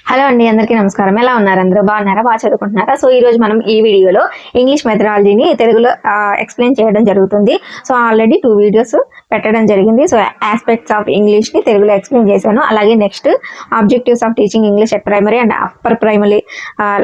Hello అండి, అందరికీ నమస్కారం. ఎలా ఉన్నారు? అందరూ బాగున్నారా? బాగా చదువుకుంటున్నారా? సో ఈ రోజు మనం ఈ వీడియోలో ఇంగ్లీష్ మెథడాలజీని తెలుగులో ఎక్స్ప్లెయిన్ చేయడం జరుగుతుంది. సో ఆల్రెడీ 2 వీడియోస్ పెట్టడం జరిగింది. సో ఆస్పెక్ట్స్ ఆఫ్ ఇంగ్లీష్ని తెలుగులో ఎక్స్ప్లెయిన్ చేశాను. అలాగే next objectives of teaching English at primary and upper primary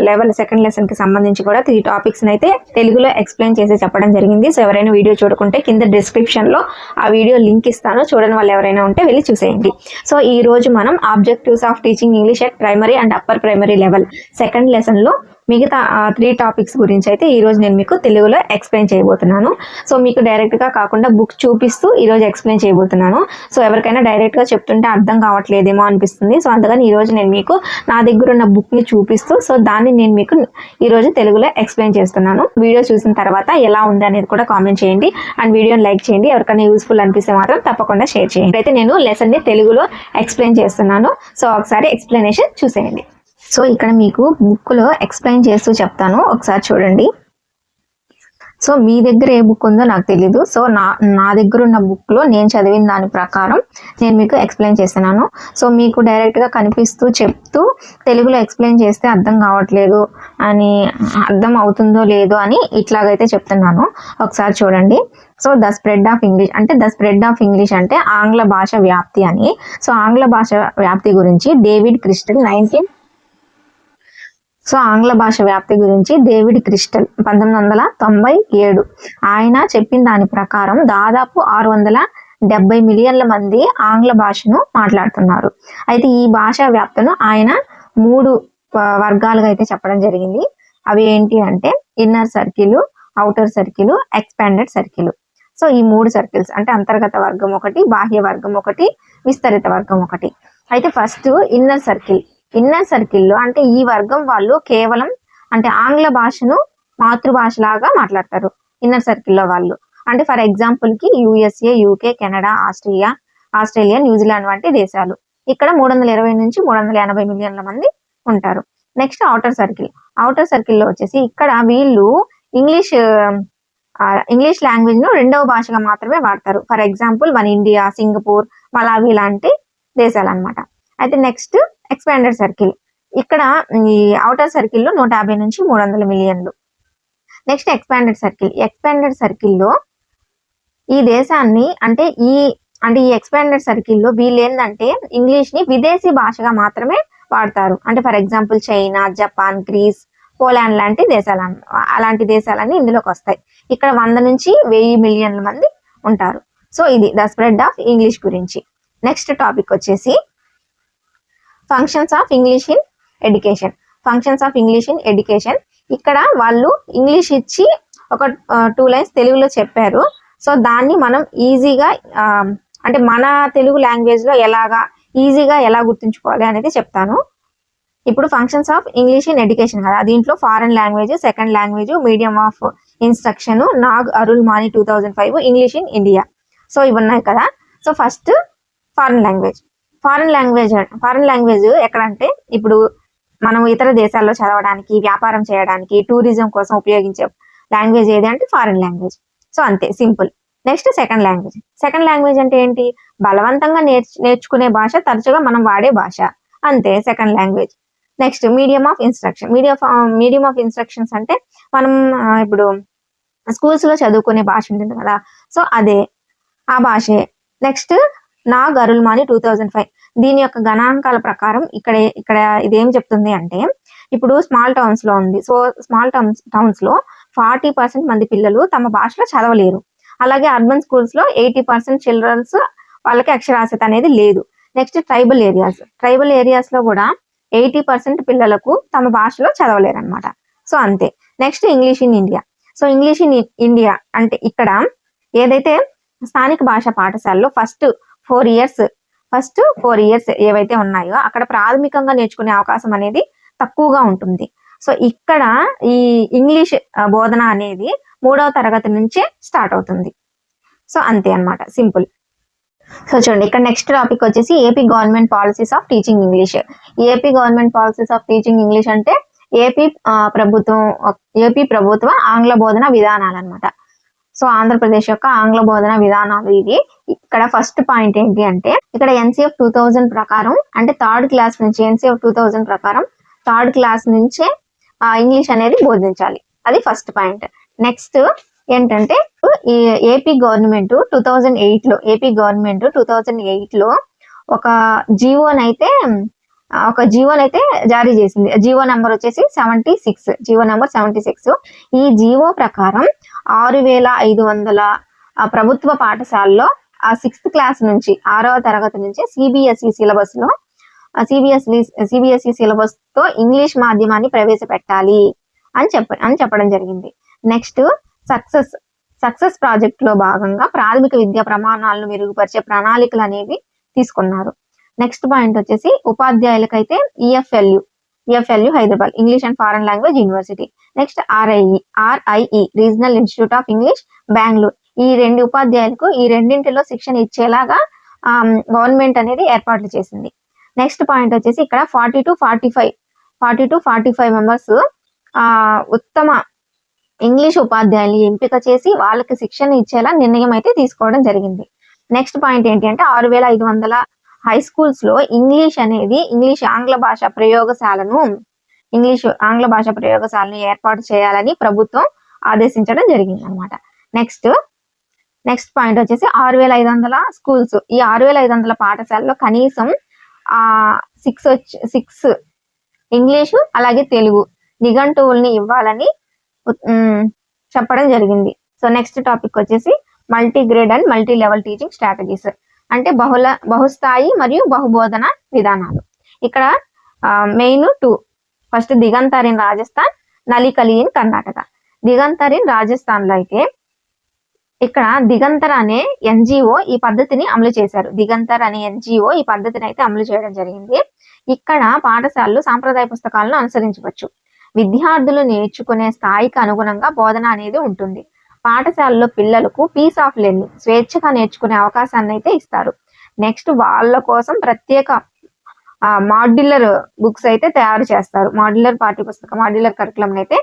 level second లెసన్కి సంబంధించి కూడా 3 టాపిక్స్ని అయితే తెలుగులో ఎక్స్ప్లెయిన్ చేసి చెప్పడం జరిగింది. సో ఎవరైనా వీడియో చూడకుంటే కింద డిస్క్రిప్షన్లో ఆ వీడియో లింక్ ఇస్తాను, చూడని వాళ్ళు ఎవరైనా ఉంటే వెళ్ళి చూసేయండి. సో ఈ రోజు మనం objectives of teaching English at primary and upper primary level second lesson లో మిగతా 3 టాపిక్స్ గురించి అయితే ఈ రోజు నేను మీకు తెలుగులో ఎక్స్ప్లెయిన్ చేయబోతున్నాను. సో మీకు డైరెక్ట్ గా కాకుండా బుక్ చూపిస్తూ ఈ రోజు ఎక్స్ప్లెయిన్ చేయబోతున్నాను. సో ఎవరికైనా డైరెక్ట్ గా చెప్తుంటే అర్థం కావట్లేదేమో అనిపిస్తుంది. సో అందుకని ఈ రోజు నేను మీకు నా దగ్గర ఉన్న బుక్ ని చూపిస్తూ సో దాన్ని నేను మీకు ఈ రోజు తెలుగులో ఎక్స్ప్లెయిన్ చేస్తున్నాను. వీడియో చూసిన తర్వాత ఎలా ఉంది అనేది కూడా కామెంట్ చేయండి అండ్ వీడియోని లైక్ చేయండి. ఎవరికైనా యూస్ఫుల్ అనిపిస్తే మాత్రం తప్పకుండా షేర్ చేయండి. అయితే నేను లెసన్ ని తెలుగులో ఎక్స్ప్లెయిన్ చేస్తున్నాను. సో ఒకసారి ఎక్స్ప్లెనేషన్ చూసేయండి. సో ఇక్కడ మీకు బుక్లో ఎక్స్ప్లెయిన్ చేస్తూ చెప్తాను, ఒకసారి చూడండి. సో మీ దగ్గర ఏ బుక్ ఉందో నాకు తెలీదు. సో నా దగ్గర ఉన్న బుక్లో నేను చదివిన దాని ప్రకారం నేను మీకు ఎక్స్ప్లెయిన్ చేస్తున్నాను. సో మీకు డైరెక్ట్గా కనిపిస్తూ చెప్తూ తెలుగులో ఎక్స్ప్లెయిన్ చేస్తే అర్థం కావట్లేదు అని, అర్థం అవుతుందో లేదో అని ఇట్లాగైతే చెప్తున్నాను. ఒకసారి చూడండి. So the spread of English అంటే ఆంగ్ల భాష వ్యాప్తి అని. సో ఆంగ్ల భాష వ్యాప్తి గురించి డేవిడ్ క్రిస్టల్ ఆంగ్ల భాష వ్యాప్తి గురించి డేవిడ్ క్రిస్టల్ 1997 ఆయన చెప్పిన దాని ప్రకారం దాదాపు 670 మిలియన్ల మంది ఆంగ్ల భాషను మాట్లాడుతున్నారు. అయితే ఈ భాషా వ్యాప్తిను ఆయన 3 వర్గాలుగా అయితే చెప్పడం జరిగింది. అవి ఏంటి అంటే inner circle, outer circle, expanded circle. So ఈ 3 సర్కిల్స్ అంటే అంతర్గత వర్గం ఒకటి, బాహ్య వర్గం ఒకటి, విస్తరిత వర్గం ఒకటి. అయితే ఫస్ట్ ఇన్నర్ సర్కిల్లో అంటే ఈ వర్గం వాళ్ళు కేవలం అంటే ఆంగ్ల భాషను మాతృభాషలాగా మాట్లాడతారు. ఇన్నర్ సర్కిల్లో వాళ్ళు అంటే ఫర్ ఎగ్జాంపుల్ కి USA, UK, Canada, Australia, New Zealand వంటి దేశాలు. ఇక్కడ 320 నుంచి 380 మిలియన్ల మంది ఉంటారు. నెక్స్ట్ అవుటర్ సర్కిల్లో వచ్చేసి ఇక్కడ వీళ్ళు ఇంగ్లీష్ లాంగ్వేజ్ ను 2వ భాషగా మాత్రమే వాడతారు. ఫర్ ఎగ్జాంపుల్ మన ఇండియా, సింగపూర్, మలావి లాంటి దేశాలు అనమాట. అయితే నెక్స్ట్ ఎక్స్పాండెడ్ సర్కిల్, ఇక్కడ ఈ అవుటర్ సర్కిల్లో 150 నుంచి 300 మిలియన్లు. నెక్స్ట్ ఎక్స్పాండెడ్ సర్కిల్లో ఈ దేశాన్ని అంటే ఈ ఎక్స్పాండెడ్ సర్కిల్లో వీళ్ళు ఏంటంటే ఇంగ్లీష్ ని విదేశీ భాషగా మాత్రమే వాడతారు. అంటే for example China, Japan, Greece, Poland లాంటి అలాంటి దేశాలన్నీ ఇందులోకి వస్తాయి. ఇక్కడ 100 నుంచి 1000 మిలియన్ల మంది ఉంటారు. సో ఇది ద స్ప్రెడ్ ఆఫ్ ఇంగ్లీష్ గురించి. నెక్స్ట్ టాపిక్ వచ్చేసి functions of English in education. ఇక్కడ వాళ్ళు ఇంగ్లీష్ ఇచ్చి ఒక 2 లైన్స్ తెలుగులో చెప్పారు. సో దాన్ని మనం ఈజీగా అంటే మన తెలుగు లాంగ్వేజ్ లో ఈజీగా ఎలా గుర్తుంచుకోవాలి అనేది చెప్తాను. ఇప్పుడు functions of English in education కదా, దీంట్లో foreign language, second language, medium of instruction, Nag Arul మాని 2005, ఇంగ్లీష్ ఇన్ ఇండియా. సో ఇవి ఉన్నాయి కదా. సో ఫస్ట్ ఫారెన్ లాంగ్వేజ్ ఎక్కడంటే ఇప్పుడు మనం ఇతర దేశాల్లో చదవడానికి, వ్యాపారం చేయడానికి, టూరిజం కోసం ఉపయోగించే లాంగ్వేజ్ ఏది అంటే ఫారెన్ లాంగ్వేజ్. సో అంతే, సింపుల్. నెక్స్ట్ సెకండ్ లాంగ్వేజ్ అంటే ఏంటి? బలవంతంగా నేర్చుకునే భాష, తరచుగా మనం వాడే భాష, అంతే second language. Next medium of instructions అంటే మనం ఇప్పుడు స్కూల్స్ లో చదువుకునే భాష ఉంటుంది కదా, సో అదే ఆ భాషే. నెక్స్ట్ నాగ్ అరుల్ మాని 2005, దీని యొక్క గణాంకాల ప్రకారం ఇక్కడ ఇదేం చెప్తుంది అంటే ఇప్పుడు స్మాల్ టౌన్స్ లో ఉంది. సో స్మాల్ టౌన్స్ లో 40% మంది పిల్లలు తమ భాషలో చదవలేరు. అలాగే అర్బన్ స్కూల్స్ లో 80% చిల్డ్రన్స్ వాళ్ళకి అక్షరాస్యత అనేది లేదు. నెక్స్ట్ ట్రైబల్ ఏరియాస్ లో కూడా 80% పిల్లలకు తమ భాషలో చదవలేరు అనమాట. సో అంతే. నెక్స్ట్ ఇంగ్లీష్ ఇన్ ఇండియా అంటే ఇక్కడ ఏదైతే స్థానిక భాష పాఠశాలలో ఫస్ట్ 4 ఇయర్స్ ఏవైతే ఉన్నాయో అక్కడ ప్రాథమికంగా నేర్చుకునే అవకాశం అనేది తక్కువగా ఉంటుంది. సో ఇక్కడ ఈ ఇంగ్లీష్ బోధన అనేది 3వ తరగతి నుంచే స్టార్ట్ అవుతుంది. సో అంతే అన్నమాట, సింపుల్. సో చూడండి, ఇక్కడ నెక్స్ట్ టాపిక్ వచ్చేసి AP government policies of teaching English అంటే ఏపీ ప్రభుత్వ ఆంగ్ల బోధన విధానాలు అనమాట. సో సో ఆంధ్రప్రదేశ్ యొక్క ఆంగ్ల బోధన విధానాలు ఇవి. ఇక్కడ ఫస్ట్ పాయింట్ ఏంటి అంటే ఇక్కడ ఎన్సిఎఫ్ 2000 ప్రకారం అంటే థర్డ్ క్లాస్ నుంచి ఎన్సిఎఫ్ 2000 ప్రకారం థర్డ్ క్లాస్ నుంచే ఇంగ్లీష్ అనేది బోధించాలి. అది ఫస్ట్ పాయింట్. నెక్స్ట్ ఏంటంటే ఈ ఏపీ గవర్నమెంట్ 2008 లో ఒక జీవోనైతే జారీ చేసింది. జీవో నెంబర్ వచ్చేసి 76. ఈ జీవో ప్రకారం 6500 ప్రభుత్వ పాఠశాలలో ఆ 6th క్లాస్ నుంచి 6వ తరగతి నుంచి సిబిఎస్ఈ సిలబస్ తో ఇంగ్లీష్ మాధ్యమాన్ని ప్రవేశపెట్టాలి అని చెప్పడం జరిగింది. నెక్స్ట్ సక్సెస్ ప్రాజెక్ట్ లో భాగంగా ప్రాథమిక విద్యా ప్రమాణాలను మెరుగుపరిచే ప్రణాళికలు అనేవి తీసుకున్నారు. నెక్స్ట్ పాయింట్ వచ్చేసి ఉపాధ్యాయులకైతే EFLU Hyderabad English and foreign language university. Next RIE regional institute of English Bengaluru. ఈ 2 ఉపాధ్యాయులకు ఈ రెండింటిలో శిక్షణ ఇచ్చేలాగా గవర్నమెంట్ అనేది ఏర్పాట్లు చేసింది. నెక్స్ట్ పాయింట్ వచ్చేసి ఇక్కడ 40 to 45 మెంబర్స్ ఉత్తమ ఇంగ్లీష్ ఉపాధ్యాయులు ఎంపిక చేసి వాళ్ళకి శిక్షణ ఇచ్చేలా నిర్ణయం అయితే తీసుకోవడం జరిగింది. నెక్స్ట్ పాయింట్ ఏంటి అంటే 6500 హై స్కూల్స్ లో ఇంగ్లీష్ ఆంగ్ల భాష ప్రయోగశాలను ఏర్పాటు చేయాలని ప్రభుత్వం ఆదేశించడం జరిగింది అనమాట. నెక్స్ట్ పాయింట్ వచ్చేసి 6500 స్కూల్స్. ఈ 6500 పాఠశాలలో కనీసం 6 ఇంగ్లీషు అలాగే తెలుగు నిఘంటువుల్ని ఇవ్వాలని చెప్పడం జరిగింది. సో నెక్స్ట్ టాపిక్ వచ్చేసి multigrade and multi level teaching strategies అంటే బహుస్థాయి మరియు బహుబోధన విధానాలు. ఇక్కడ main 2. First Digantar in Rajasthan, Nalikali in Karnataka. Digantar in Rajasthan లో అయితే ఇక్కడ దిగంతర్ అనే ఎన్జిఓ ఈ పద్ధతిని అమలు చేశారు. అయితే అమలు చేయడం జరిగింది. ఇక్కడ పాఠశాలలు సాంప్రదాయ పుస్తకాలను అనుసరించవచ్చు. విద్యార్థులు నేర్చుకునే స్థాయికి అనుగుణంగా బోధన అనేది ఉంటుంది. పాఠశాలలో పిల్లలకు పీస్ ఆఫ్ లెర్నింగ్ స్వేచ్ఛగా నేర్చుకునే అవకాశాన్ని అయితే ఇస్తారు. నెక్స్ట్ వాళ్ళ కోసం ప్రత్యేక మాడ్యులర్ బుక్స్ అయితే తయారు చేస్తారు. మాడ్యులర్ కరికులం అయితే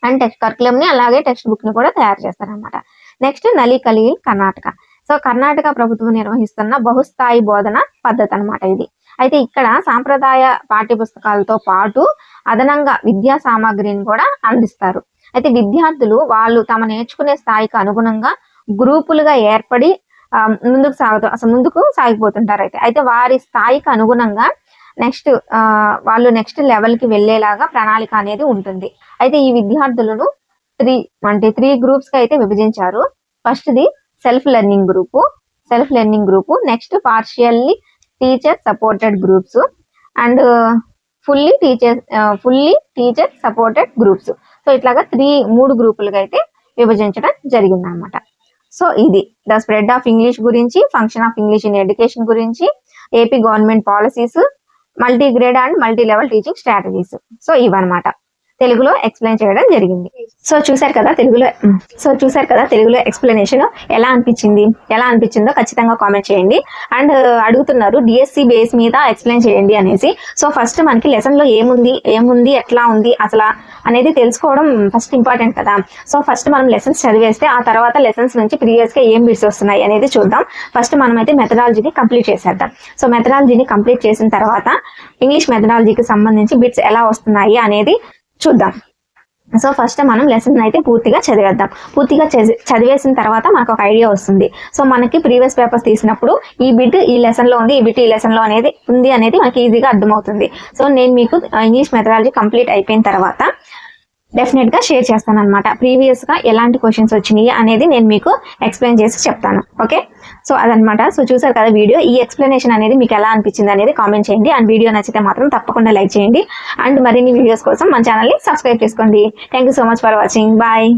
అండ్ కరికులం ని అలాగే టెక్స్ట్ బుక్ ని కూడా తయారు చేస్తారు అనమాట. నెక్స్ట్ నలికలి కర్ణాటక. సో కర్ణాటక ప్రభుత్వం నిర్వహిస్తున్న బహుస్థాయి బోధన పద్ధతి అనమాట ఇది. అయితే ఇక్కడ సాంప్రదాయ పాఠ్య పుస్తకాలతో పాటు అదనంగా విద్యా సామాగ్రిని కూడా అందిస్తారు. అయితే విద్యార్థులు వాళ్ళు తమ నేర్చుకునే స్థాయికి అనుగుణంగా గ్రూపులుగా ఏర్పడి ముందుకు సాగిపోతుంటారు. అయితే వారి స్థాయికి అనుగుణంగా వాళ్ళు నెక్స్ట్ లెవెల్ కి వెళ్ళేలాగా ప్రణాళిక అనేది ఉంటుంది. అయితే ఈ విద్యార్థులను 3 గ్రూప్స్ కి అయితే విభజించారు. First the self learning group, next partially teacher supported groups and fully teacher supported groups. So ఇట్లాగా 3 గ్రూపులుగా అయితే విభజించడం జరిగింది అనమాట. సో ఇది ద స్ప్రెడ్ ఆఫ్ ఇంగ్లీష్ గురించి, function of English in education గురించి, AP government policies, multigrade and multi level teaching strategies. So ఇవన్నమాట తెలుగులో ఎక్స్ప్లెయిన్ చేయడం జరిగింది. సో చూసారు కదా తెలుగులో ఎక్స్ప్లెనేషన్ ఎలా అనిపించిందో ఖచ్చితంగా కామెంట్ చేయండి. అండ్ అడుగుతున్నారు డిఎస్సి బేస్ మీద ఎక్స్ప్లెయిన్ చేయండి అనేసి. సో ఫస్ట్ మనకి లెసన్ లో ఏముంది ఎట్లా ఉంది అసలు అనేది తెలుసుకోవడం ఫస్ట్ ఇంపార్టెంట్ కదా. సో ఫస్ట్ మనం లెసన్స్ చదివేస్తే ఆ తర్వాత లెసన్స్ నుంచి ప్రీవియస్ గా ఏం బిట్స్ వస్తున్నాయి అనేది చూద్దాం. ఫస్ట్ మనం అయితే మెథడాలజీని కంప్లీట్ చేసేద్దాం. సో మెథడాలజీని కంప్లీట్ చేసిన తర్వాత ఇంగ్లీష్ మెథడాలజీకి సంబంధించి బిట్స్ ఎలా వస్తున్నాయి అనేది చూద్దాం. సో ఫస్ట్ మనం లెసన్ అయితే పూర్తిగా చదివేసిన తర్వాత మనకు ఒక ఐడియా వస్తుంది. సో మనకి ప్రీవియస్ పేపర్స్ తీసినప్పుడు ఈ బిట్ ఈ లెసన్ లో ఉంది, ఈ బిట్ ఈ లెసన్ లో అనేది మనకి ఈజీగా అర్థమవుతుంది. సో నేను మీకు ఇంగ్లీష్ మెథడాలజీ కంప్లీట్ అయిపోయిన తర్వాత డెఫినెట్ గా షేర్ చేస్తాను అనమాట. ప్రీవియస్ గా ఎలాంటి క్వశ్చన్స్ వచ్చినాయి అనేది నేను మీకు ఎక్స్ప్లెయిన్ చేసి చెప్తాను. ఓకే, సో అదనమాట. సో చూసారు కదా వీడియో. ఈ ఎక్స్ప్లెనేషన్ అనేది మీకు ఎలా అనిపించింది అనేది కామెంట్ చేయండి. అండ్ వీడియో నచ్చితే మాత్రం తప్పకుండా లైక్ చేయండి. అండ్ మరిన్ని వీడియోస్ కోసం మన ఛానల్ని సబ్స్క్రైబ్ చేసుకోండి. Thank you so much for watching. Bye.